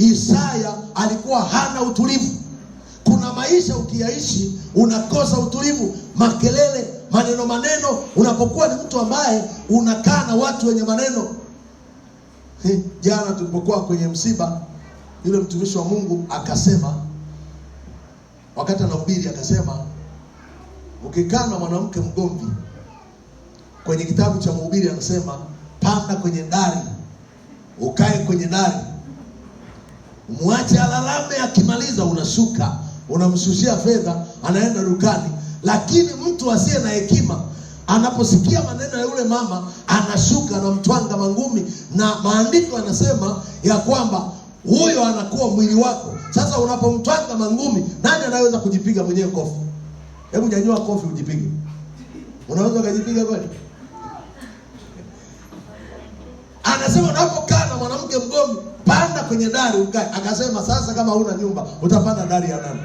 Isaya alikuwa hana utulivu. Kuna maisha ukiyaishi unakosa utulivu, makelele, maneno. Unapokuwa ni mtu ambaye unakaa na watu wenye maneno. Jana tulipokuwa kwenye msiba, yule mtumishi wa Mungu akasema, wakati anahubiri akasema, ukikaa na mwanamke mgomvi, kwenye kitabu cha Mhubiri anasema, panda kwenye dari, ukae kwenye dari, muache alalame, akimaliza unashuka, unamshushia fedha, anaenda dukani. Lakini mtu asiye na hekima anaposikia maneno ya yule mama, anashuka, anamtwanga mangumi, na maandiko yanasema ya kwamba huyo anakuwa mwili wako. Sasa unapomtwanga mangumi, nani anaweza kujipiga mwenyewe kofi? Hebu nyanyua kofi ujipige. Unaweza kujipiga kweli? Anasema unapokaa na mwanamke mgomvi, panda kwenye dari ukae. Akasema sasa kama huna nyumba, utapanda dari ya nani?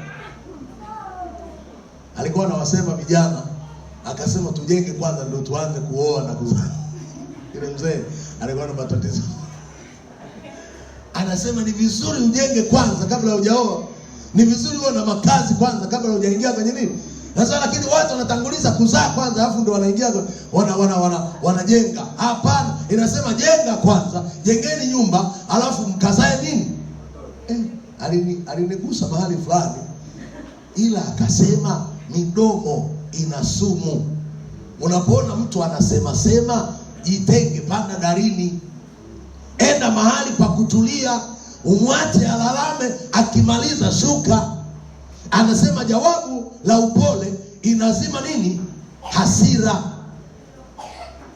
Alikuwa anawasema vijana, akasema tujenge kwanza ndio tuanze kuoa na kuzaa. Yule mzee alikuwa na matatizo. Anasema ni vizuri ujenge kwanza kabla hujaoa. Ni vizuri uwe na makazi kwanza kabla hujaingia kwenye nini? Sasa lakini watu wanatanguliza kuzaa kwanza alafu ndio wanaingia wanajenga. Hapana, inasema jenga kwanza, jengeni nyumba alafu mkazae nini? Alinigusa mahali fulani. Ila akasema midomo ina sumu. Unapoona mtu anasema, jitenge, panda darini. Enda mahali pa kutulia, umwache alalame, akimaliza shuka. Anasema jawabu la upole inazima nini? Hasira.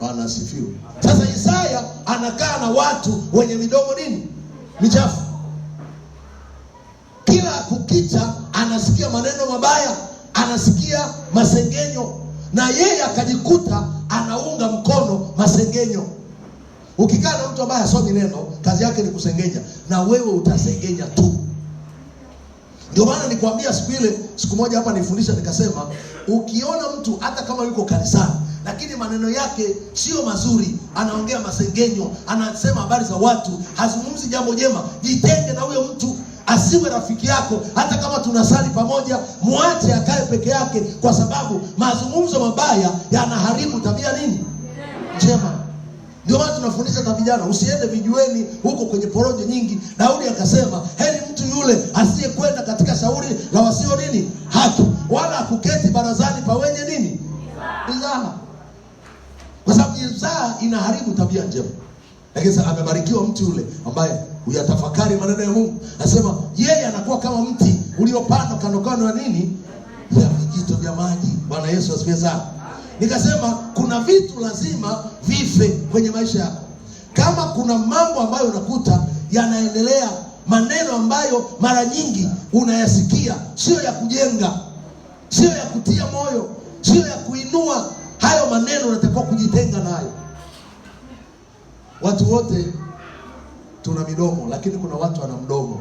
Bwana asifiwe. Sasa Isaya anakaa na watu wenye midomo nini? Michafu. Kila kukicha anasikia maneno mabaya, anasikia masengenyo, na yeye akajikuta anaunga mkono masengenyo. Ukikaa na mtu ambaye hasomi neno, kazi yake ni kusengenya, na wewe utasengenya tu. Ndio maana nikwambia siku moja hapa nifundisha nikasema, ukiona mtu hata kama yuko kanisani lakini maneno yake sio mazuri, anaongea masengenyo, anasema habari za watu, hazungumzi jambo jema, jitenge na huyo mtu, asiwe rafiki yako. Hata kama tunasali pamoja, muache akae peke yake, kwa sababu mazungumzo mabaya yanaharibu tabia nini? Njema. Ndio maana tunafundisha kwa vijana, usiende vijueni huko kwenye porojo nyingi. Daudi akasema, heri mtu yule asiyekwenda katika shauri la wasio nini? Haki, wala akuketi barazani pa wenye nini? Mizaha. Kwa sababu mizaha inaharibu tabia njema. Lakini sasa amebarikiwa mtu yule ambaye huyatafakari maneno ya Mungu. Anasema yeye anakuwa kama mti uliopandwa kando ya nini? Ya vijito vya maji. Bwana Yesu asifiwe sana. Nikasema kuna vitu lazima vife kwenye maisha yako. Kama kuna mambo ambayo unakuta yanaendelea, maneno ambayo mara nyingi unayasikia sio ya kujenga, sio ya kutia moyo, sio ya kuinua, hayo maneno unatakiwa kujitenga nayo. Watu wote tuna midomo, lakini kuna watu wana mdomo.